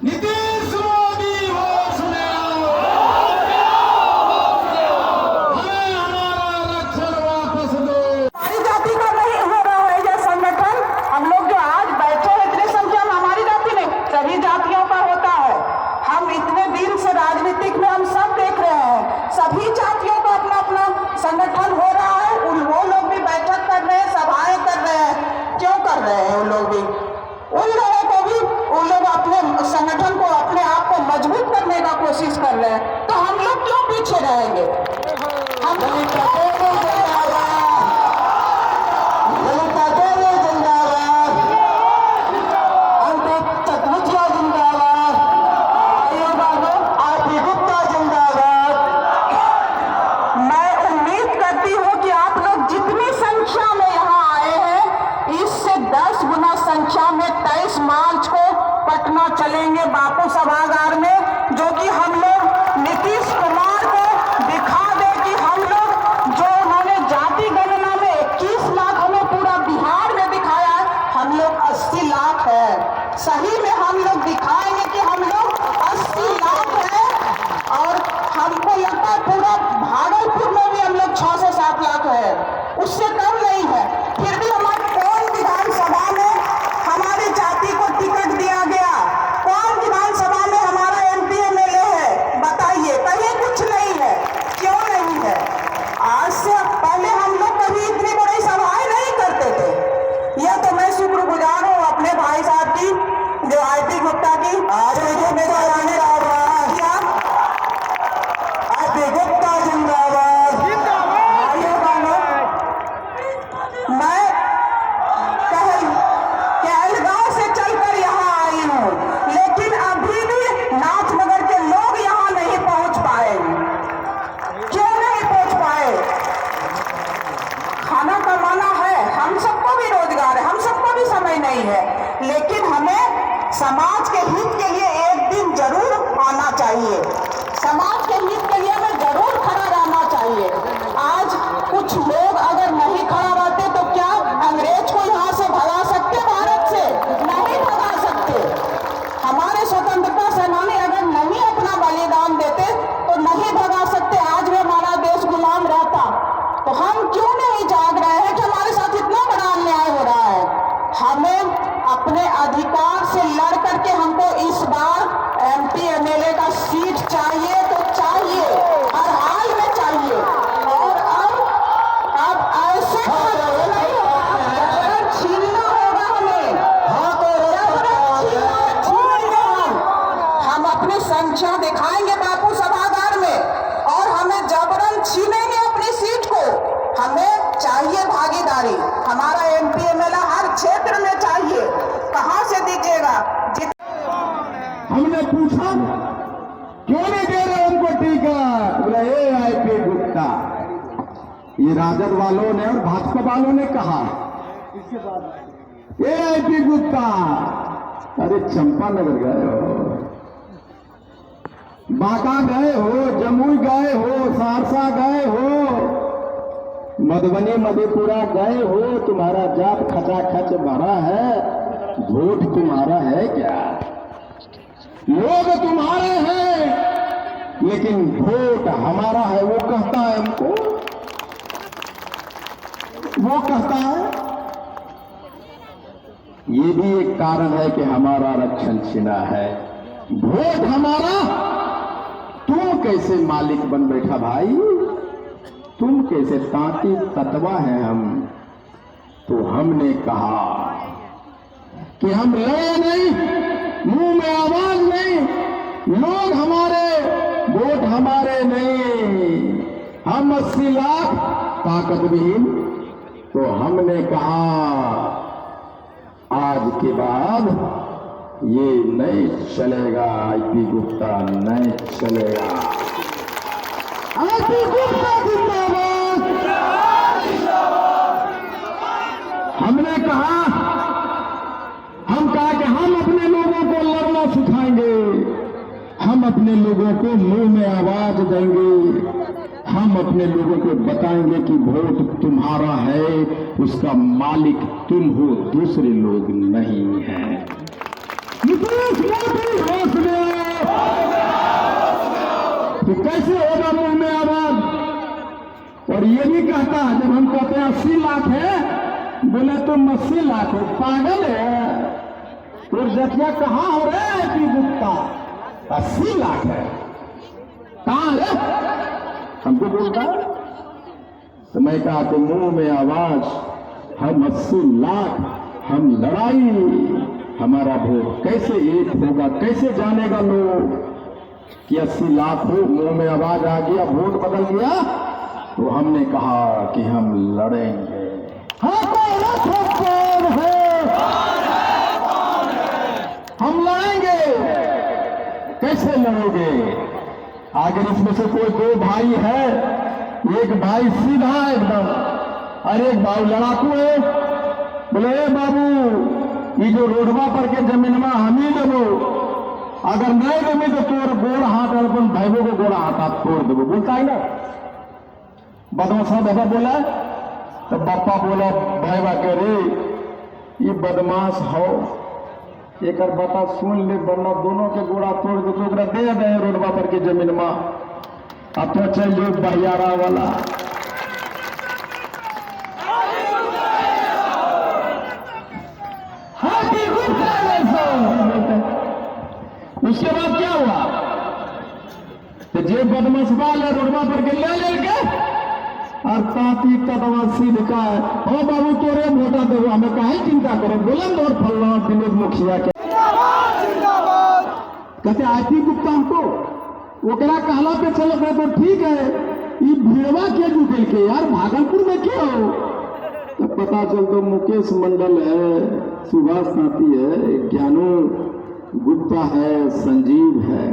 नीतीश मोदी होश में आओ, हमें हमारा आरक्षण वापस दो। हमारी जाति का नहीं हो रहा है यह संगठन। हम लोग जो आज बैठे हैं इतनी संख्या में, हमारी जाति नहीं, सभी जातियों का होता है। हम इतने दिन से राजनीतिक में हम सब देख रहे हैं, सभी जातियों का अपना अपना संगठन हो रहा है। वो लोग भी बैठक कर रहे हैं, सभाएं कर रहे हैं। क्यों कर रहे हैं वो लोग भी? उन लोगों को भी, उन लोग अपने संगठन को, अपने आप को मजबूत करने का कोशिश कर रहे हैं, तो हम लोग क्यों पीछे रहेंगे? हम संख्या में 23 मार्च को पटना चलेंगे बापू सभागार में, जो कि हम लोग नीतीश कुमार को दिखा दे कि हम लोग जो उन्होंने जाति गणना में 21 लाख हमें पूरा बिहार में दिखाया है, हम लोग 80 लाख है। सही में हम लोग दिखाएंगे कि हम लोग 80 लाख है। और हमको लगता है पूरा भागलपुर में भी हम लोग 6 से 7 लाख है, उससे कम नहीं है। फिर भी हमारे कौन विधानसभा में हमारी जाति को टिकट दिया गया? कौन विधानसभा में हमारा एमपी एमएलए है? बताइए, कहीं कुछ नहीं है। क्यों नहीं है? आज से पहले हम लोग कभी इतनी बड़ी सभाएं नहीं करते थे। यह तो मैं शुक्रगुजार हूँ अपने भाई साहब की, जो आईपी गुप्ता की। आज गुप्ता जिंदाबाद। मैं कहलगांव से चलकर यहाँ आई हूँ, लेकिन अभी भी नाथनगर के लोग यहाँ नहीं पहुँच पाए। क्यों नहीं पहुँच पाए? खाना कमाना है, हम सबको भी रोजगार है, हम सबको भी समय नहीं है, लेकिन हमें समाज के हित के लिए एक दिन जरूर आना चाहिए। समाज के हित के लिए हमें जरूर खड़ा रहना चाहिए। आज कुछ लोग अगर नहीं खड़ा रहते तो क्या अंग्रेज को यहाँ से भगा सकते? भारत से नहीं भगा सकते। हमारे स्वतंत्रता सेनानी अगर नहीं अपना बलिदान देते तो नहीं भगा सकते। आज भी हमारा देश गुलाम रहता। तो हम क्यों नहीं जाग रहे हैं कि हमारे साथ इतना बड़ा अन्याय हो रहा है? हमें अपने अधिकार से लड़ करके हमको इस बार एमपी एमएलए का सीट चाहिए, तो चाहिए, हर हाल में चाहिए। और अब ऐसे नहीं होगा, जबरन छीनना होगा हमें। हम अपनी संख्या दिखाएंगे बापू सभागार में, और हमें जबरन छीनेंगे अपनी सीट को। हमें चाहिए भागीदारी। हमारा एमपी एमएलए हर क्षेत्र में चाहिए। कहां से दीजिएगा? हमने पूछा क्यों नहीं दे रहे उनको टिकट? बोला ये आईपी गुप्ता, ये राजद वालों ने और भाजपा वालों ने कहा ये आईपी गुप्ता। अरे चंपानगर गए हो, बांका गए हो, जमुई गए हो, सहरसा गए हो, मधुबनी मधेपुरा गए हो, तुम्हारा जात खचाखच भरा है, वोट तुम्हारा है क्या? लोग तुम्हारे हैं, लेकिन वोट हमारा है। वो कहता है हमको, वो कहता है। ये भी एक कारण है कि हमारा आरक्षण छिना है। वोट हमारा, तुम कैसे मालिक बन बैठा भाई? तुम कैसे तांती ततवा है हम? तो हमने कहा कि हम लड़े नहीं, मुंह में आवाज नहीं, लोग हमारे, वोट हमारे नहीं, हम 80 लाख ताकत विहीन। तो हमने कहा आज के बाद ये नहीं चलेगा, आईपी गुप्ता नहीं चलेगा। आईपी गुप्ता जिंदाबाद। हमने कहा, कि हम अपने लोगों को लड़ना सिखाएंगे, हम अपने लोगों को मुंह में आवाज देंगे, हम अपने लोगों को बताएंगे कि वोट तुम्हारा है, उसका मालिक तुम हो, दूसरे लोग नहीं हैं। नीतीश मोदी तो कैसे होगा मुंह में आवाज? और ये भी कहता है, जब हम कहते हैं 80 लाख है, बोले तुम 80 लाख हो, पागल है तो जतिया कहाँ हो रहे हैं कि गुप्ता? 80 लाख है, कहाँ है? हमको बोलता है। तो मैं कहा कि मुंह में आवाज, हम 80 लाख, हम लड़ाई, हमारा वोट कैसे एक होगा? कैसे जानेगा लोग कि 80 लाख हो? मुंह में आवाज आ गया, वोट बदल गया। तो हमने कहा कि हम लड़ेंगे। कौन है? हम लड़ेंगे। कैसे लड़ोगे? अगर इसमें से कोई दो भाई है, एक भाई सीधा एकदम और एक भाई लड़ाकू है, बोले ए बाबू, ये जो रोडवा पर के जमीनवा हम ही देवो, अगर नहीं देवी तो तोर गोड़ हाथ अपन भाइयों को गोड़ा हाथ तोड़ देवो, बोलता है ना। बदमाशा बाबा बोला, तो बापा बोला भाईवा के रे ये बदमाश हो, एक बता सुन ले, वरना दोनों के गोड़ा तोड़ दे तो दे दे रोडवा पर के जमीन में। अब तो चल जो बहियारा वाला। उसके बाद क्या हुआ? तो जे बदमाश वाले रोडवा पर के ले लेके और ताती तदवा सीध का है, ओ बाबू तोरे वोटा दे, हमें काहे चिंता करो, बुलंद और फल्ला विनोद मुखिया के कहते आईपी गुप्ता हमको ओकरा कहला पे चलो गए तो ठीक है, ये भीड़वा के जुटल के यार भागलपुर में क्यों? तो पता चल तो मुकेश मंडल है, सुभाष ताती है, ज्ञानू गुप्ता है, संजीव है,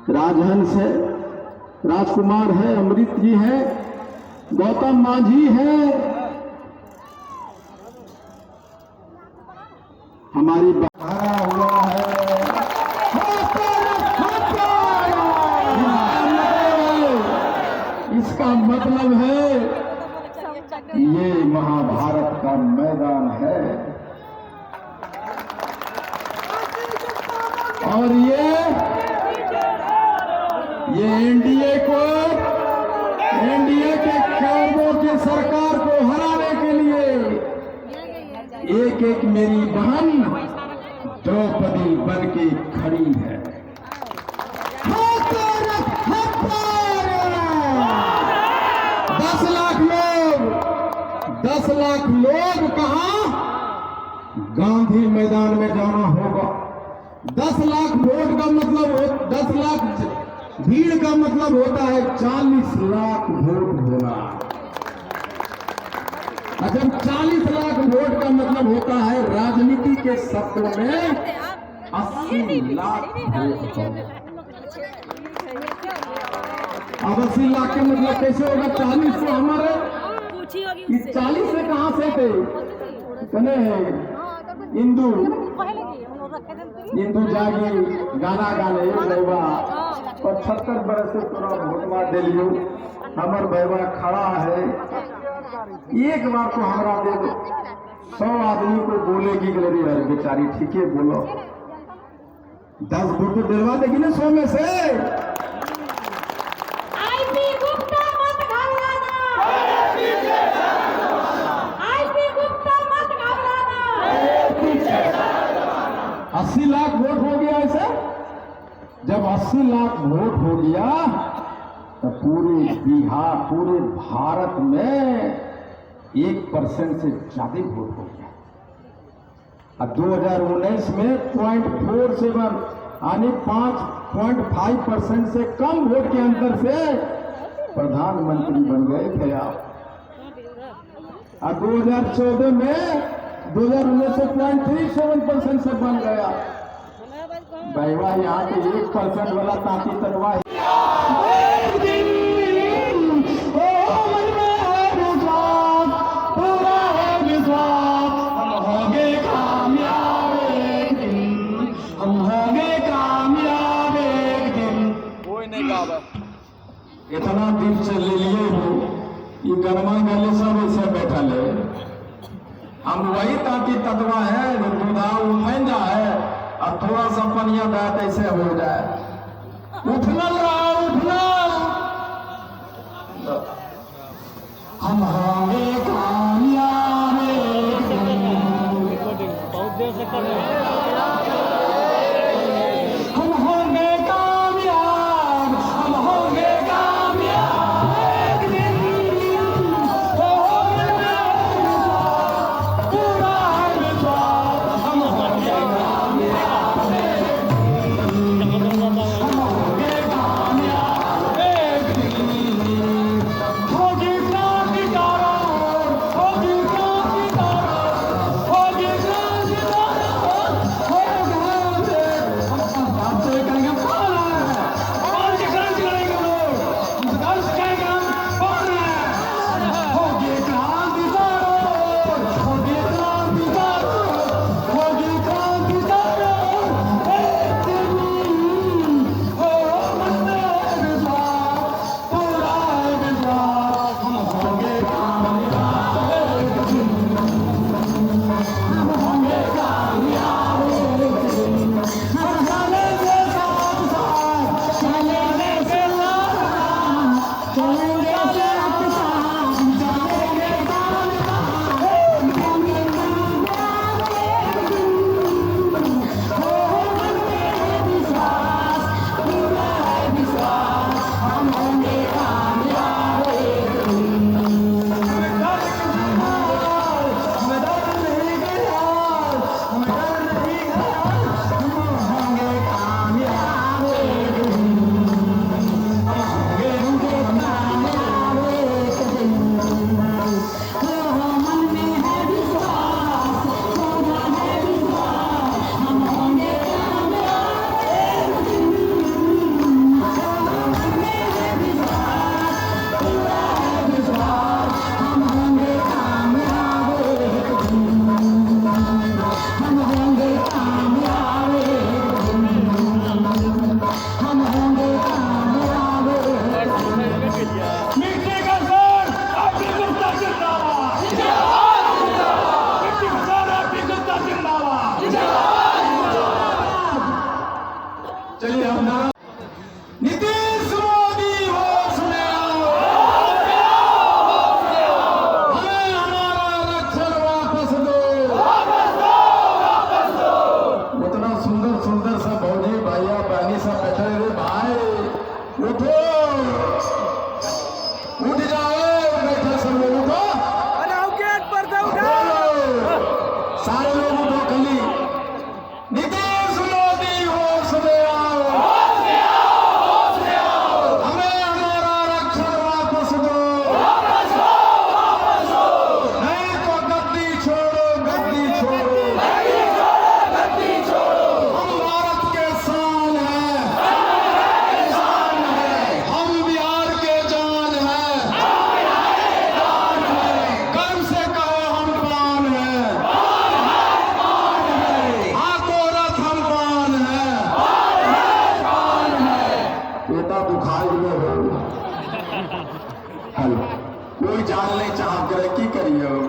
राजहंस है, राजकुमार है, अमृत जी है, गौतम मांझी है, हमारी भरा हुआ है। इसका मतलब है ये महाभारत का मैदान है और ये एनडीए के कामों की सरकार को हराने के लिए एक एक मेरी बहन द्रौपदी बन के खड़ी है। 10 लाख लोग कहां? गांधी मैदान में जाना होगा। 10 लाख वोट का मतलब 10 लाख भीड़ का मतलब होता है 40 लाख वोट होना। जब 40 लाख वोट का मतलब होता है राजनीति के शब्दों में 80 लाख वोट होगा। अब 80 लाख के मतलब कैसे होगा? 40 तो हमारे 40 से कहां से थे? इंदू जागी गाना गाने भैया 75 बरस से पूरा भोटवा दिलियो, हमार भैया खड़ा है, एक बार तो हमारा दे दो। 100 आदमी को बोलेगी यार बेचारी ठीक है बोलो, 10 वोट तो दिलवा देगी ना 100 में से। आईपी गुप्ता मत घबराना, आईपी गुप्ता मत घबराना। 80 लाख वोट हो गया ऐसे। जब 80 लाख वोट हो गया तो पूरे बिहार, पूरे भारत में 1% से ज्यादा वोट हो गया। अब 2019 में 0.47 यानी 5.5% से कम वोट के अंतर से प्रधानमंत्री बन गए थे आप। और 2014 में 2019 से 0.37% से बन गया। भाईवा यहाँ पे 1% वाला ताकि तनवा इतना दिन से ले लिए हो, ये गरमा गले सब ऐसे बैठा ले। हम वही ताकि तत्वा है, दूधा उमंजा है और थोड़ा सा पनिया बैठ ऐसे हो जाए। उठनल रहा उठनल। हम होंगे कामयाब एक दिन। हम होंगे कामयाब, हम होंगे कामयाब एक दिन। पूरा है विश्वास, हम होंगे कामयाब एक दिन। हम होंगे कामयाब एक दिन। होगी क्रांति तारा, होगी क्रांति तारा, होगी क्रांति तारा, होगी। हम बातें करेंगे कौन है? कौन सी क्रांति करेंगे लोग? हम सरकार से कहेंगे हम कौन है? होगी क्रांति तारा, होगी क्रांति तारा, होगी क्रांति तारा एक दिन। हो मन में विश्वास, पूरा है विश्वास, हम होंगे कामयाब एक दिन। हम होंगे कामयाब एक दिन। हम चलेंगे साथ साथ, चलेंगे से लड़ना, चलेंगे साथ साथ, चलेंगे कामयाब एक दिन। कामयाब एक दिन। हो मन में विश्वास, पूरा है विश्वास, हम होंगे कामयाब एक दिन। हमें डर नहीं गया, हमें डर नहीं गया, हम होंगे कामयाब एक दिन। हम होंगे कामयाब एक दिन। हो मन में है विश्वास, पूरा है विश्वास, हम होंगे कामयाब एक दिन। हो मन में है विश्वास, पूरा है विश्वास, हम होंगे कामयाब एक दिन। हम होंगे कामयाब एक दिन। हम होंगे कामयाब एक दिन। मिट्टी का सर आपकी गुप्ता जिंदाबाद, मिट्टी का सर आपकी गुप्ता जिंदाबाद। चलिए हम नारा नीतीश मोदी होश में आओ, हमें हमारा आरक्षण वापस दो। उतना सुंदर सुंदर सा भौजी भैया बहनी सब बैठे रे भाई, उठो उठ जाओ, बैठे सब लोग उठो, सारे लोग उठो खाली। नीतीश मोदी होश में आओ, हमें हमारा आरक्षण वापस दो, नहीं तो गद्दी छोड़ो, गद्दी छोड़ो। हम भारत के शान हैं, हम बिहार के जान हैं, गर्व से कहो हम पान हैं, हाथों रथ हम पान हैं। बेटा दुखाई में हो हेलो, कोई जान नहीं चाह करे की करिए हो।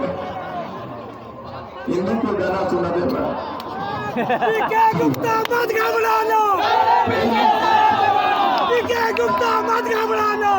हिंदू को गाना सुना दे बा। गुप्ता मत घबराना, गुप्ता मत घबराना।